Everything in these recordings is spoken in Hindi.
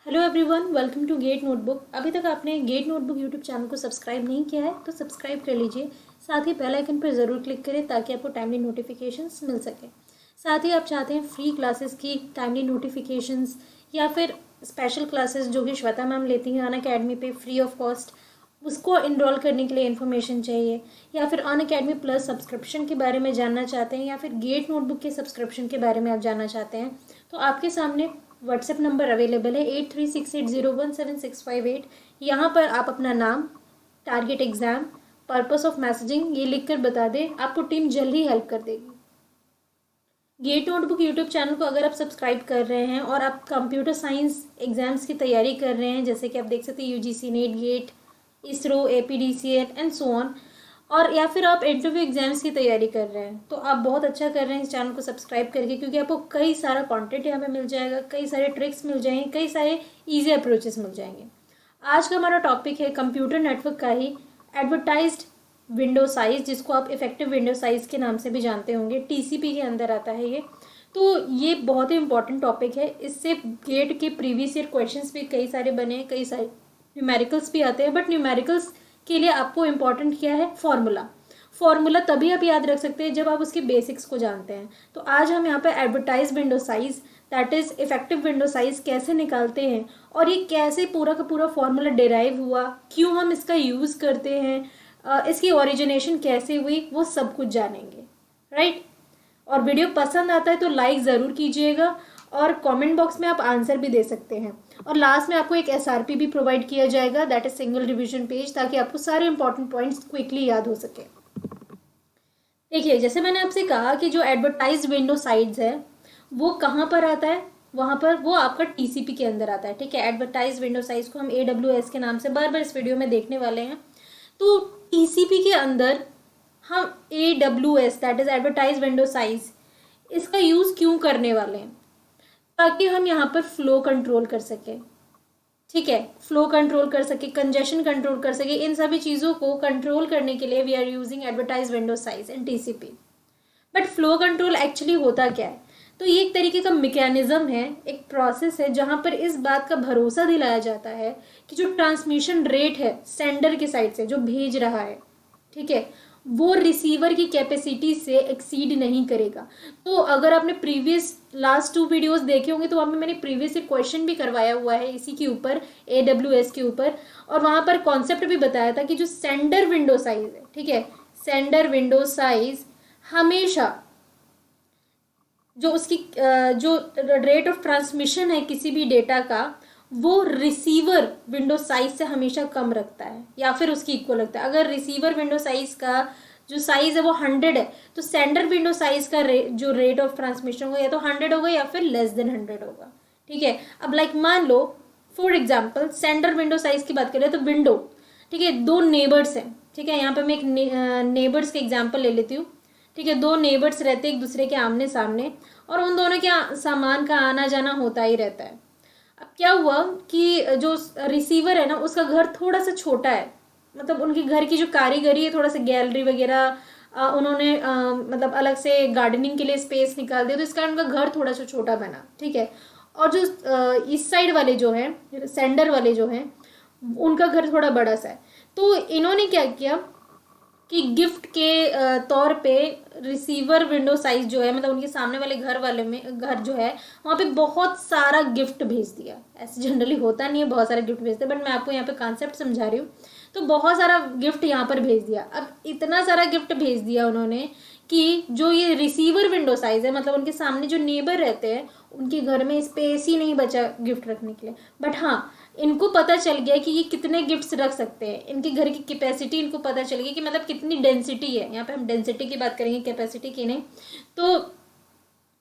Hello everyone, welcome to GATE notebook. अभी तक आपने गेट नोटबुक यूट्यूब चैनल को सब्सक्राइब नहीं किया है तो सब्सक्राइब कर लीजिए। साथ ही बेल आइकन पर ज़रूर क्लिक करें ताकि आपको टाइमली नोटिफिकेशंस मिल सके। साथ ही आप चाहते हैं फ्री क्लासेस की टाइमली नोटिफिकेशंस या फिर स्पेशल क्लासेस जो कि श्वेता मैम लेती हैं अनअकैडमी पे फ्री ऑफ कॉस्ट, उसको इनरोल करने के लिए इन्फॉर्मेशन चाहिए, या फिर अनअकैडमी प्लस सब्सक्रिप्शन के बारे में जानना चाहते हैं, या फिर गेट नोटबुक के सब्सक्रिप्शन के बारे में आप जानना चाहते हैं, तो आपके सामने व्हाट्सएप नंबर अवेलेबल है 8368017658। यहाँ पर आप अपना नाम, target exam, purpose of messaging ये लिख कर बता दें, आपको टीम जल्दी हेल्प कर देगी। गेट नोटबुक यूट्यूब चैनल को अगर आप सब्सक्राइब कर रहे हैं और आप कंप्यूटर साइंस एग्जाम्स की तैयारी कर रहे हैं, जैसे कि आप देख सकते हैं UGC NET, GATE, ISRO, APDCL and so on, और या फिर आप इंटरव्यू एग्जाम्स की तैयारी कर रहे हैं, तो आप बहुत अच्छा कर रहे हैं इस चैनल को सब्सक्राइब करके, क्योंकि आपको कई सारा कंटेंट यहाँ पे मिल जाएगा, कई सारे ट्रिक्स मिल जाएंगे, कई सारे इजी अप्रोचेस मिल जाएंगे। आज का हमारा टॉपिक है कंप्यूटर नेटवर्क का ही एडवर्टाइज्ड विंडो साइज, जिसको आप इफेक्टिव विंडो साइज के नाम से भी जानते होंगे। टीसीपी के अंदर आता है ये। तो ये बहुत ही इंपॉर्टेंट टॉपिक है। इससे गेट के प्रीवियस ईयर क्वेश्चंस भी कई सारे बने हैं, कई सारे न्यूमेरिकल्स भी आते हैं, बट न्यूमेरिकल्स के लिए आपको इम्पॉर्टेंट क्या है? फॉर्मूला। फॉर्मूला तभी आप याद रख सकते हैं जब आप उसके बेसिक्स को जानते हैं। तो आज हम यहाँ पे advertise window size, that is effective window size कैसे निकालते हैं, और ये कैसे पूरा का पूरा फॉर्मूला डिराइव हुआ, क्यों हम इसका यूज़ करते हैं, इसकी ओरिजिनेशन कैसे हुई, वो सब कुछ जानेंगे, राइट। और वीडियो पसंद आता है तो लाइक ज़रूर कीजिएगा, और कमेंट बॉक्स में आप आंसर भी दे सकते हैं। और लास्ट में आपको एक एसआरपी भी प्रोवाइड किया जाएगा, that is single revision page, ताकि आपको सारे इंपॉर्टेंट पॉइंट्स क्विकली याद हो सके। देखिए, जैसे मैंने आपसे कहा कि जो एडवर्टाइज विंडो साइट्स है वो कहाँ पर आता है, वहाँ पर वो आपका टीसीपी के अंदर आता है, ठीक है। एडवर्टाइज विंडो साइज को हम AWS के नाम से बार बार इस वीडियो में देखने वाले हैं। तो टीसीपी के अंदर हम AWS, that is advertise window size, इसका यूज़ क्यों करने वाले हैं? ताकि हम यहाँ पर फ्लो कंट्रोल कर सके, ठीक है। फ्लो कंट्रोल कर सके, कंजेशन कंट्रोल कर सके, इन सभी चीज़ों को कंट्रोल करने के लिए we are using advertise window size in TCP. But flow control actually होता क्या है? तो ये एक तरीके का मैकेनिज्म है, एक प्रोसेस है, जहाँ पर इस बात का भरोसा दिलाया जाता है कि जो ट्रांसमिशन रेट है सेंडर के साइड से जो भेज रहा है, ठीक है, वो रिसीवर की कैपेसिटी से एक्सीड नहीं करेगा। तो अगर आपने प्रीवियस लास्ट 2 वीडियोस देखे होंगे तो वहाँ में मैंने प्रीवियस एक क्वेश्चन भी करवाया हुआ है इसी के ऊपर, AWS के ऊपर, और वहाँ पर कॉन्सेप्ट भी बताया था कि जो सेंडर विंडो साइज है, ठीक है, सेंडर विंडो साइज हमेशा जो उसकी जो रेट ऑफ ट्रांसमिशन है किसी भी डेटा का, वो रिसीवर विंडो साइज से हमेशा कम रखता है या फिर उसकी इक्वल रखता है। अगर रिसीवर विंडो साइज का जो साइज है वो 100 है, तो सेंडर विंडो साइज का जो रेट ऑफ ट्रांसमिशन होगा या तो 100 होगा या फिर लेस देन 100 होगा, ठीक है। अब लाइक मान लो for example sender window size की बात करें तो विंडो, ठीक है, 2 नेबर्स हैं, ठीक है। यहाँ पे मैं एक नेबर्स के एग्जाम्पल ले लेती हूँ, ठीक है। 2 नेबर्स रहते हैं एक दूसरे के आमने सामने, और उन दोनों के सामान का आना जाना होता ही रहता है। अब क्या हुआ कि जो रिसीवर है ना उसका घर थोड़ा सा छोटा है, मतलब उनके घर की जो कारीगरी है, थोड़ा सा गैलरी वगैरह उन्होंने मतलब अलग से गार्डनिंग के लिए स्पेस निकाल दिया, तो इस कारण उनका घर थोड़ा सा छोटा बना, ठीक है। और जो इस साइड वाले जो हैं, सेंडर वाले जो हैं, उनका घर थोड़ा बड़ा सा है। तो इन्होंने क्या किया कि गिफ्ट के तौर पे रिसीवर विंडो साइज जो है, मतलब उनके सामने वाले घर जो है वहाँ पे बहुत सारा गिफ्ट भेज दिया। ऐसे जनरली होता नहीं है, बहुत सारा गिफ्ट भेजते, बट मैं आपको यहाँ पे कॉन्सेप्ट समझा रही हूँ। तो बहुत सारा गिफ्ट यहाँ पर भेज दिया। अब इतना सारा गिफ्ट भेज दिया उन्होंने कि जो ये रिसीवर विंडो साइज है, मतलब उनके सामने जो नेबर रहते हैं उनके घर में स्पेस ही नहीं बचा गिफ्ट रखने के लिए। बट हाँ, इनको पता चल गया कि ये कितने गिफ्ट्स रख सकते हैं, इनके घर की कैपेसिटी इनको पता चल गई कि मतलब कितनी डेंसिटी है। यहाँ पे हम डेंसिटी की बात करेंगे, कैपेसिटी की नहीं। तो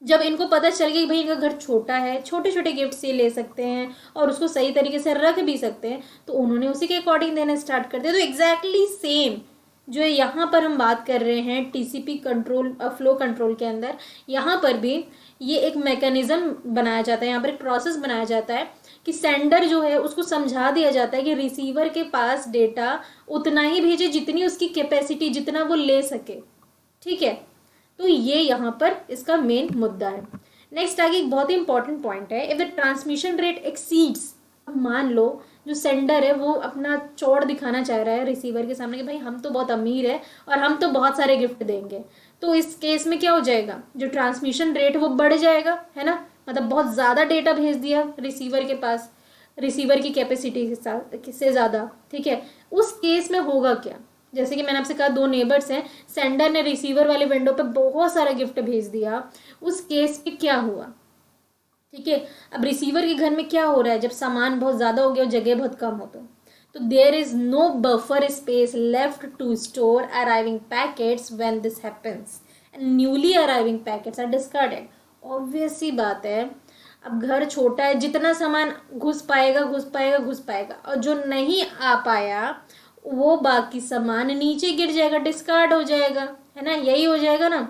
जब इनको पता चल गया कि भाई इनका घर छोटा है, छोटे छोटे गिफ्ट्स ये ले सकते हैं और उसको सही तरीके से रख भी सकते हैं, तो उन्होंने उसी के अकॉर्डिंग देना स्टार्ट कर दिया। तो एग्जैक्टली सेम जो है यहाँ पर हम बात कर रहे हैं टीसीपी कंट्रोल, फ्लो कंट्रोल के अंदर, यहाँ पर भी ये एक मैकेनिज्म बनाया जाता है, यहाँ पर एक प्रोसेस बनाया जाता है कि सेंडर जो है उसको समझा दिया जाता है कि रिसीवर के पास डेटा उतना ही भेजे जितनी उसकी कैपेसिटी, जितना वो ले सके, ठीक है। तो ये यहाँ पर इसका मेन मुद्दा है। नेक्स्ट आगे एक बहुत ही इंपॉर्टेंट पॉइंट है, if the transmission rate exceeds अब मान लो जो सेंडर है वो अपना चौड़ दिखाना चाह रहा है रिसीवर के सामने कि भाई हम तो बहुत अमीर है और हम तो बहुत सारे गिफ्ट देंगे, तो इस केस में क्या हो जाएगा, जो ट्रांसमिशन रेट वो बढ़ जाएगा, है ना। मतलब बहुत ज़्यादा डेटा भेज दिया रिसीवर के पास, रिसीवर की कैपेसिटी के साथ से ज़्यादा, ठीक है। उस केस में होगा क्या, जैसे कि मैंने आपसे कहा दो नेबर्स हैं, सेंडर ने रिसीवर वाले विंडो पे बहुत सारा गिफ्ट भेज दिया, उस केस में क्या हुआ, ठीक है। अब रिसीवर के घर में क्या हो रहा है, जब सामान बहुत ज़्यादा हो गया और जगह बहुत कम हो तो there is no buffer space left to store arriving packets when this happens and newly arriving packets are discarded. Obvious सी बात है, अब घर छोटा है, जितना सामान घुस पाएगा घुस पाएगा घुस पाएगा, और जो नहीं आ पाया वो बाकी सामान नीचे गिर जाएगा, डिस्कार्ड हो जाएगा, है ना, यही हो जाएगा ना,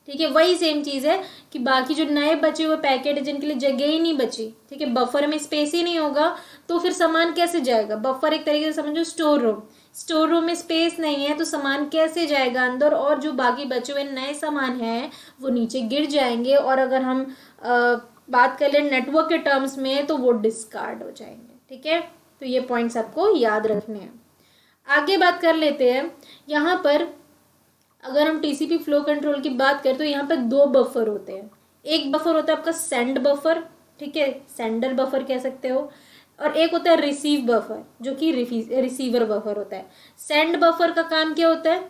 ठीक है। वही सेम चीज़ है कि बाकी जो नए बचे हुए पैकेट है जिनके लिए जगह ही नहीं बची, ठीक है, बफर में स्पेस ही नहीं होगा, तो फिर सामान कैसे जाएगा। बफर एक तरीके से समझो स्टोर रूम, स्टोर रूम में स्पेस नहीं है तो सामान कैसे जाएगा अंदर, और जो बाकी बचे हुए नए सामान हैं वो नीचे गिर जाएंगे, और अगर हम बात कर लें नेटवर्क के टर्म्स में तो वो डिस्कार्ड हो जाएंगे, ठीक है। तो ये पॉइंट्स आपको याद रखने हैं। आगे बात कर लेते हैं, यहाँ पर अगर हम टीसीपी फ्लो कंट्रोल की बात करें तो यहाँ पर दो बफर होते हैं। एक बफर होता है आपका सेंड बफर, ठीक है, सेंडर बफर कह सकते हो, और एक होता है रिसीव बफर जो कि रिसीवर बफर होता है। सेंड बफर का काम क्या होता है,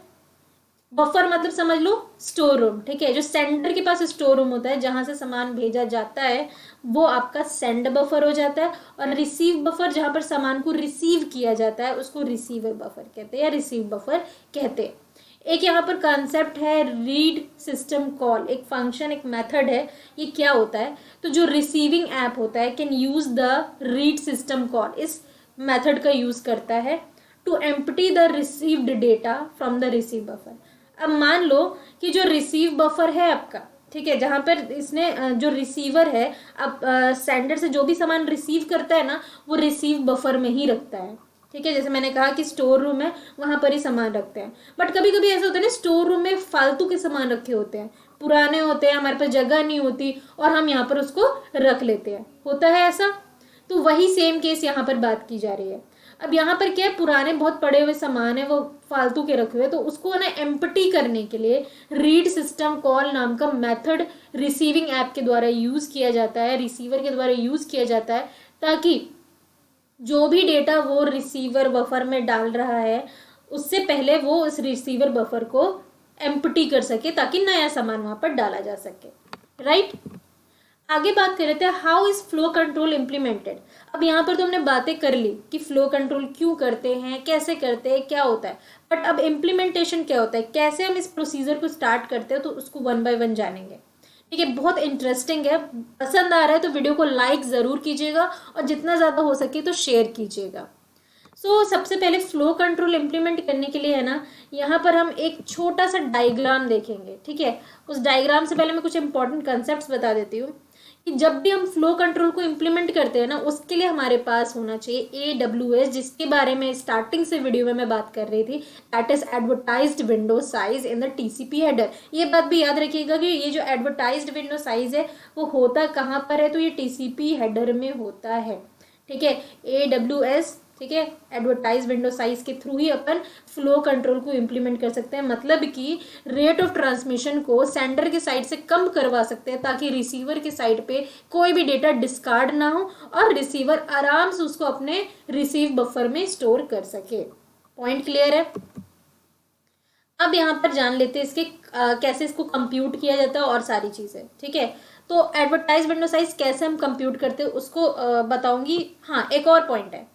बफर मतलब समझ लो स्टोर रूम, ठीक है, जो सेंडर के पास स्टोर रूम होता है जहां से सामान भेजा जाता है वो आपका सेंड बफर हो जाता है, और रिसीव बफर जहां पर सामान को रिसीव किया जाता है उसको रिसीवर बफर कहते हैं या रिसीव बफर कहते हैं। एक यहाँ पर कॉन्सेप्ट है रीड सिस्टम कॉल, एक फंक्शन एक मेथड है, ये क्या होता है, तो जो रिसीविंग ऐप होता है can use the read system call, इस मेथड का यूज करता है to empty the received data from the receive buffer. अब मान लो कि जो रिसीव बफर है आपका, ठीक है, जहाँ पर इसने जो रिसीवर है, अब सेंडर से जो भी सामान रिसीव करता है ना वो रिसीव बफर में ही रखता है, ठीक है। जैसे मैंने कहा कि स्टोर रूम है वहाँ पर ही सामान रखते हैं, बट कभी कभी ऐसा होता है ना स्टोर रूम में फालतू के सामान रखे होते हैं, पुराने होते हैं, हमारे पास जगह नहीं होती और हम यहाँ पर उसको रख लेते हैं, होता है ऐसा। तो वही सेम केस यहाँ पर बात की जा रही है। अब यहाँ पर क्या है, पुराने बहुत पड़े हुए सामान है वो फालतू के रखे हुए, तो उसको ना एम्प्टी करने के लिए रीड सिस्टम कॉल नाम का मेथड रिसीविंग ऐप के द्वारा यूज़ किया जाता है, रिसीवर के द्वारा यूज़ किया जाता है, ताकि जो भी डेटा वो रिसीवर बफर में डाल रहा है उससे पहले वो उस रिसीवर बफर को एम्प्टी कर सके ताकि नया सामान वहाँ पर डाला जा सके, राइट। आगे बात कर रहे थे how is flow control implemented. अब यहाँ पर तो हमने बातें कर ली कि फ्लो कंट्रोल क्यों करते हैं, कैसे करते हैं, क्या होता है, बट अब इम्प्लीमेंटेशन क्या होता है, कैसे हम इस प्रोसीजर को स्टार्ट करते हैं, तो उसको वन बाय वन जानेंगे, ठीक है। बहुत इंटरेस्टिंग है, पसंद आ रहा है तो वीडियो को लाइक ज़रूर कीजिएगा और जितना ज़्यादा हो सके तो शेयर कीजिएगा। सबसे पहले फ्लो कंट्रोल इम्प्लीमेंट करने के लिए है ना, यहाँ पर हम एक छोटा सा डायग्राम देखेंगे, ठीक है। उस डायग्राम से पहले मैं कुछ इंपॉर्टेंट कंसेप्ट बता देती हूँ कि जब भी हम फ्लो कंट्रोल को इम्प्लीमेंट करते हैं ना उसके लिए हमारे पास होना चाहिए AWS, जिसके बारे में स्टार्टिंग से वीडियो में मैं बात कर रही थी, that is advertised window size in the TCP header. ये बात भी याद रखिएगा कि ये जो एडवर्टाइज्ड विंडो साइज है वो होता कहाँ पर है, तो ये TCP हेडर में होता है, ठीक है, AWS, ठीक है, एडवर्टाइज विंडो साइज के थ्रू ही अपन फ्लो कंट्रोल को इम्प्लीमेंट कर सकते हैं, मतलब कि रेट ऑफ ट्रांसमिशन को सेंडर के साइड से कम करवा सकते हैं ताकि रिसीवर के साइड पे कोई भी डेटा डिस्कार्ड ना हो और रिसीवर आराम से उसको अपने रिसीव बफर में स्टोर कर सके। पॉइंट क्लियर है। अब यहाँ पर जान लेते हैं इसके कैसे इसको कंप्यूट किया जाता है और सारी चीज़ें, ठीक है। तो एडवर्टाइज विंडो साइज कैसे हम कंप्यूट करते हैं उसको बताऊंगी। हाँ, एक और पॉइंट है,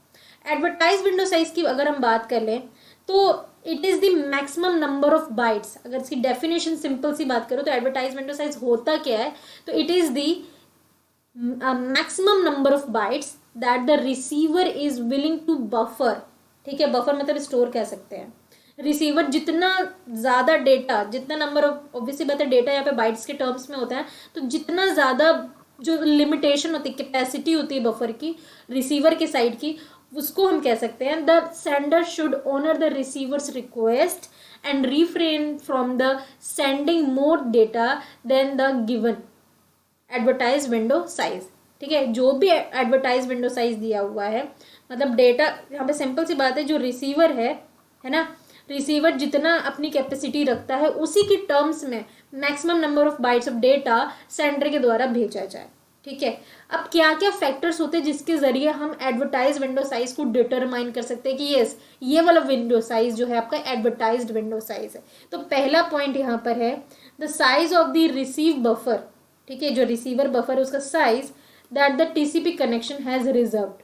एडवर्टाइज विंडो साइज की अगर हम बात कर लें तो it is the maximum number of bytes. अगर इसकी डेफिनेशन सिंपल सी बात करो तो एडवर्टाइज विंडो साइज होता क्या है, तो it is the maximum number of bytes that the receiver is willing to buffer, ठीक है, बफर मतलब स्टोर कह सकते हैं। रिसीवर जितना ज़्यादा डेटा, जितना नंबर ऑफ, ऑब्वियसली बात है डेटा यहाँ पे बाइट्स के टर्म्स में होता है, तो जितना ज़्यादा जो लिमिटेशन होती है, कैपेसिटी होती है बफर की रिसीवर के साइड की, उसको हम कह सकते हैं the sender should honour the receiver's request and refrain from the sending more data then the given advertise window size, ठीक है, जो भी एडवर्टाइज विंडो साइज दिया हुआ है, मतलब डेटा यहाँ पे सिंपल सी बात है, जो रिसीवर है ना, रिसीवर जितना अपनी कैपेसिटी रखता है उसी की टर्म्स में maximum number of bytes of data sender के द्वारा भेजा जाए। ठीक है, अब क्या क्या फैक्टर्स होते हैं जिसके जरिए हम एडवर्टाइज विंडो साइज को डिटरमाइन कर सकते हैं कि यस ये वाला विंडो साइज जो है आपका एडवर्टाइज्ड विंडो साइज है। तो पहला पॉइंट यहाँ पर है the size of the receive buffer. ठीक है, जो रिसीवर बफर है उसका size that the TCP connection has reserved.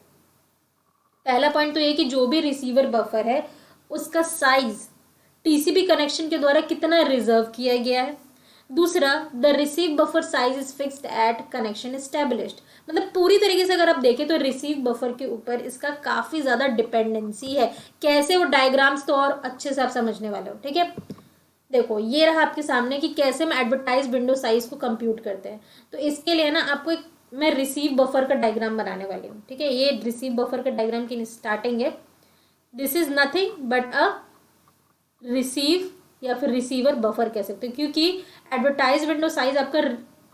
पहला पॉइंट तो ये कि जो भी रिसीवर बफर है उसका साइज टीसीपी कनेक्शन के द्वारा कितना रिजर्व किया गया है। दूसरा, the receive buffer size is fixed at connection established. मतलब पूरी तरीके से अगर आप देखें तो रिसीव बफर के ऊपर इसका काफी ज्यादा डिपेंडेंसी है। कैसे, वो डायग्राम्स तो और अच्छे से आप समझने वाले हो। ठीक है, देखो ये रहा आपके सामने कि कैसे हम एडवर्टाइज विंडो साइज को कंप्यूट करते हैं। तो इसके लिए ना आपको एक मैं रिसीव बफर का डायग्राम बनाने वाली हूँ। ठीक है, ये रिसीव बफर का डायग्राम की स्टार्टिंग है। This is nothing but a receive या फिर रिसीवर बफर कह सकते हो, क्योंकि एडवर्टाइज विंडो साइज आपका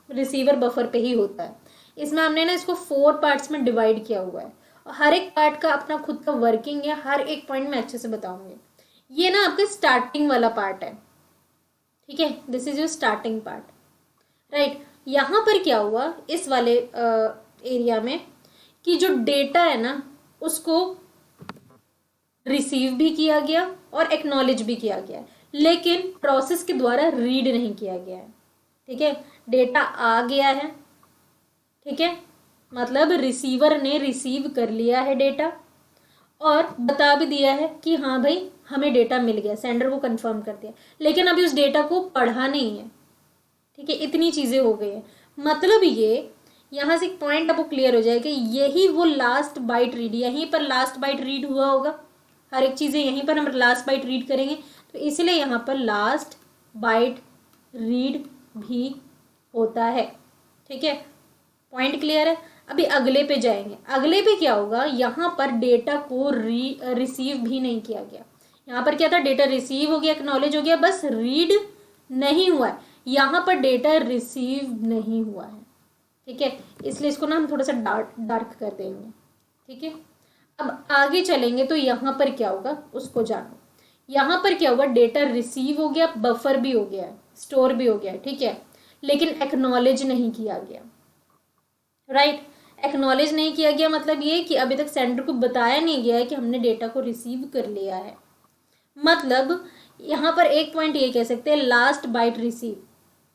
रिसीवर बफर पे ही होता है। इसमें हमने ना इसको 4 पार्ट्स में डिवाइड किया हुआ है और हर एक पार्ट का अपना खुद का वर्किंग है, हर एक पॉइंट में अच्छे से बताऊंगी। ये ना आपका स्टार्टिंग वाला पार्ट है। ठीक है, this is your starting part, right. यहाँ पर क्या हुआ इस वाले एरिया में कि जो डेटा है ना उसको रिसीव भी किया गया और एक्नॉलेज भी किया गया, लेकिन प्रोसेस के द्वारा रीड नहीं किया गया है। ठीक है, डेटा आ गया है, ठीक है, मतलब रिसीवर ने रिसीव कर लिया है डेटा और बता भी दिया है कि हाँ भाई हमें डेटा मिल गया, सेंडर को कंफर्म कर दिया, लेकिन अभी उस डेटा को पढ़ा नहीं है। ठीक है, इतनी चीजें हो गई है। मतलब ये यहाँ से एक पॉइंट आपको क्लियर हो जाएगा कि यही वो लास्ट बाइट रीड, यहीं पर लास्ट बाइट रीड हुआ होगा। हर एक चीजें यहीं पर हम लास्ट बाइट रीड करेंगे, तो इसलिए यहाँ पर लास्ट बाइट रीड भी होता है। ठीक है, पॉइंट क्लियर है। अभी अगले पे जाएंगे। अगले पे क्या होगा, यहाँ पर डेटा को रिसीव भी नहीं किया गया। यहाँ पर क्या था, डेटा रिसीव हो गया, एक्नॉलेज हो गया, बस रीड नहीं हुआ है। यहाँ पर डेटा रिसीव नहीं हुआ है। ठीक है, इसलिए इसको ना हम थोड़ा सा डार्क कर देंगे। ठीक है, अब आगे चलेंगे तो यहाँ पर क्या होगा उसको जानो। यहाँ पर क्या होगा, डेटा रिसीव हो गया, बफर भी हो गया, स्टोर भी हो गया। ठीक है, लेकिन एक्नॉलेज नहीं किया गया, राइट। एक्नॉलेज नहीं किया गया मतलब ये कि अभी तक सेंडर को बताया नहीं गया है कि हमने डेटा को रिसीव कर लिया है। मतलब यहाँ पर एक पॉइंट ये कह सकते हैं लास्ट बाइट रिसीव।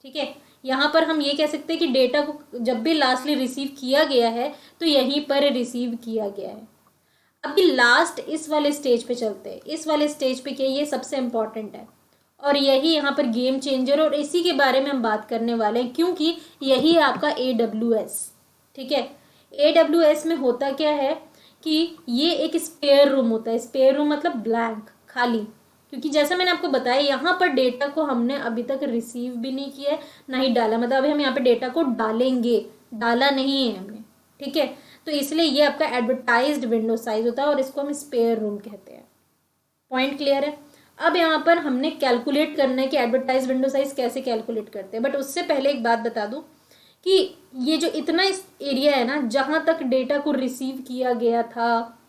ठीक है, यहाँ पर हम ये कह सकते हैं कि डेटा को जब भी लास्टली रिसीव किया गया है तो यहीं पर रिसीव किया गया है। अभी लास्ट इस वाले स्टेज पे चलते हैं। इस वाले स्टेज पे क्या, ये सबसे इंपॉर्टेंट है और यही यहाँ पर गेम चेंजर, और इसी के बारे में हम बात करने वाले हैं क्योंकि यही है आपका AWS। ठीक है, AWS में होता क्या है कि ये एक स्पेयर रूम होता है। स्पेयर रूम मतलब ब्लैंक, खाली, क्योंकि जैसा मैंने आपको बताया यहाँ पर डेटा को हमने अभी तक रिसीव भी नहीं किया है ना ही डाला, मतलब अभी हम यहाँ पे डेटा को डालेंगे, डाला नहीं है हमने। ठीक है, तो इसलिए ये आपका एडवर्टाइज्ड विंडो साइज होता है और इसको हम स्पेयर रूम कहते हैं। पॉइंट क्लियर है। अब यहाँ पर हमने कैलकुलेट करना है कि एडवर्टाइज विंडो साइज कैसे कैलकुलेट करते हैं, बट उससे पहले एक बात बता दूं कि ये जो इतना एरिया है ना जहां तक डेटा को रिसीव किया गया था,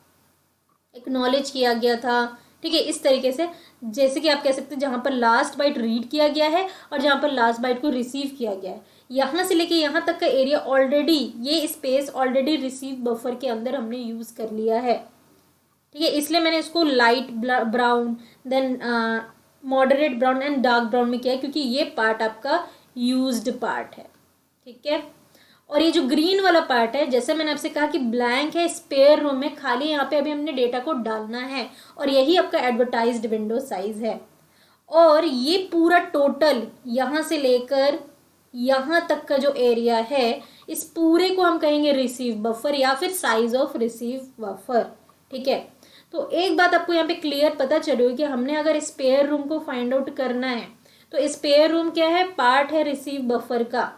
एक्नॉलेज किया गया था, ठीक है, इस तरीके से, जैसे कि आप कह सकते हैं जहां पर लास्ट बाइट रीड किया गया है और जहां पर लास्ट बाइट को रिसीव किया गया है, यहाँ से लेके यहाँ तक का एरिया ऑलरेडी, ये स्पेस ऑलरेडी रिसीव बफर के अंदर हमने यूज कर लिया है। ठीक है, इसलिए मैंने इसको light brown, then moderate brown and dark brown में किया है, क्योंकि ये पार्ट आपका यूज्ड पार्ट है। ठीक है, और ये जो ग्रीन वाला पार्ट है, जैसे मैंने आपसे कहा कि ब्लैंक है, स्पेयर रूम में खाली, यहाँ पे अभी हमने डेटा को डालना है और यही आपका एडवर्टाइज्ड विंडो साइज है। और ये पूरा टोटल यहाँ से लेकर यहाँ तक का जो एरिया है, इस पूरे को हम कहेंगे रिसीव बफर या फिर साइज ऑफ रिसीव बफर। ठीक है, तो एक बात आपको यहाँ पे क्लियर पता चली होगी कि हमने अगर स्पेयर रूम को फाइंड आउट करना है तो स्पेयर रूम क्या है, पार्ट है रिसीव बफर का,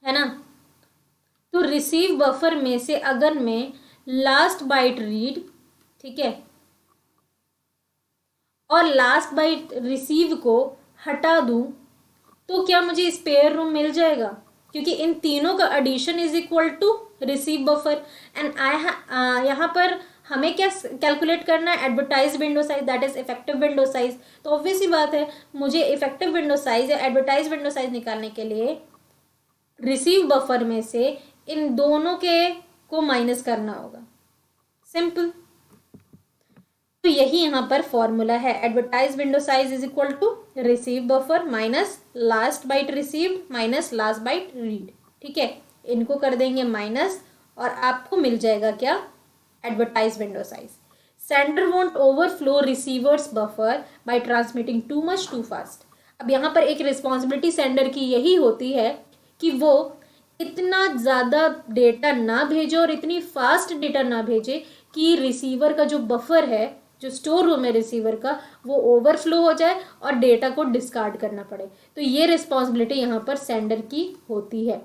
है ना। तो रिसीव बफर में से अगर मैं लास्ट बाइट रीड, ठीक है, और लास्ट बाइट रिसीव को हटा दूं तो क्या मुझे स्पेयर रूम मिल जाएगा? क्योंकि इन तीनों का addition is equal to receive buffer. And I यहाँ पर हमें क्या कैलकुलेट करना है, advertise window size that is effective window size. तो ऑब्वियस ही बात है, मुझे इफेक्टिव विंडो साइज या एडवर्टाइज विंडो साइज निकालने के लिए रिसीव बफर में से इन दोनों के को माइनस करना होगा, सिंपल। तो यही यहाँ पर फॉर्मूला है, advertise window size is equal to receive buffer minus last byte received minus last byte read. ठीक है, इनको कर देंगे माइनस और आपको मिल जाएगा क्या, advertise window size. Sender won't overflow receiver's buffer by transmitting too much too fast. अब यहाँ पर एक रिस्पॉन्सिबिलिटी सेंडर की यही होती है कि वो इतना ज़्यादा डेटा ना भेजे और इतनी फास्ट डेटा ना भेजे कि रिसीवर का जो बफर है, जो स्टोर रूम है रिसीवर का, वो ओवरफ्लो हो जाए और डेटा को डिस्कार्ड करना पड़े। तो ये रिस्पॉन्सिबिलिटी यहाँ पर सेंडर की होती है।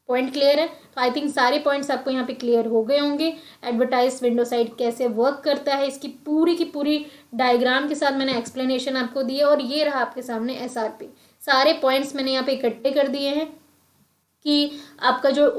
पॉइंट क्लियर है? तो आई थिंक सारे पॉइंट्स आपको यहाँ पे क्लियर हो गए होंगे। एडवर्टाइज विंडो साइड कैसे वर्क करता है, इसकी पूरी की पूरी डायग्राम के साथ मैंने एक्सप्लेनेशन आपको दी है। और ये रहा आपके सामने एसआरपी। सारे पॉइंट्स मैंने यहाँ पे इकट्ठे कर दिए हैं कि आपका जो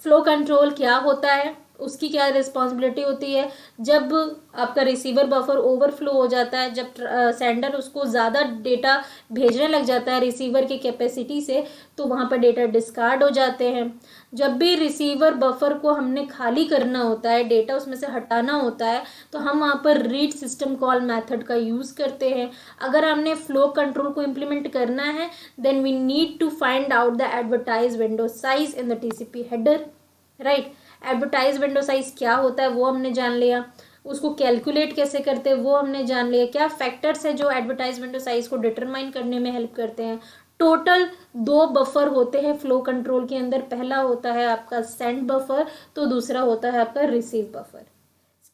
फ्लो कंट्रोल क्या होता है, उसकी क्या रिस्पॉन्सिबिलिटी होती है जब आपका रिसीवर बफर ओवरफ्लो हो जाता है, जब सेंडर उसको ज़्यादा डेटा भेजने लग जाता है रिसीवर की कैपेसिटी से, तो वहाँ पर डेटा डिस्कार्ड हो जाते हैं। जब भी रिसीवर बफर को हमने खाली करना होता है, डेटा उसमें से हटाना होता है, तो हम वहाँ पर रीड सिस्टम कॉल मेथड का यूज़ करते हैं। अगर हमने फ्लो कंट्रोल को इम्प्लीमेंट करना है, then we need to find out the advertise window size in the TCP header, right. Advertise window size क्या होता है वो हमने जान लिया, उसको कैलकुलेट कैसे करते हैं वो हमने जान लिया, क्या फैक्टर्स है जो एडवर्टाइज विंडो साइज को डिटरमाइन करने में हेल्प करते हैं। टोटल 2 बफर होते हैं फ्लो कंट्रोल के अंदर, पहला होता है आपका सेंड बफर, तो दूसरा होता है आपका रिसीव बफर।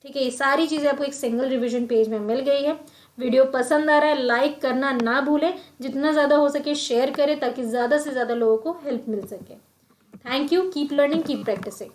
ठीक है, ये सारी चीज़ें आपको एक सिंगल रिविजन पेज में मिल गई है। वीडियो पसंद आ रहा है, लाइक करना ना भूलें, जितना ज़्यादा हो सके शेयर करें ताकि ज़्यादा से ज़्यादा लोगों को हेल्प मिल सके। Thank you, keep learning, keep practising.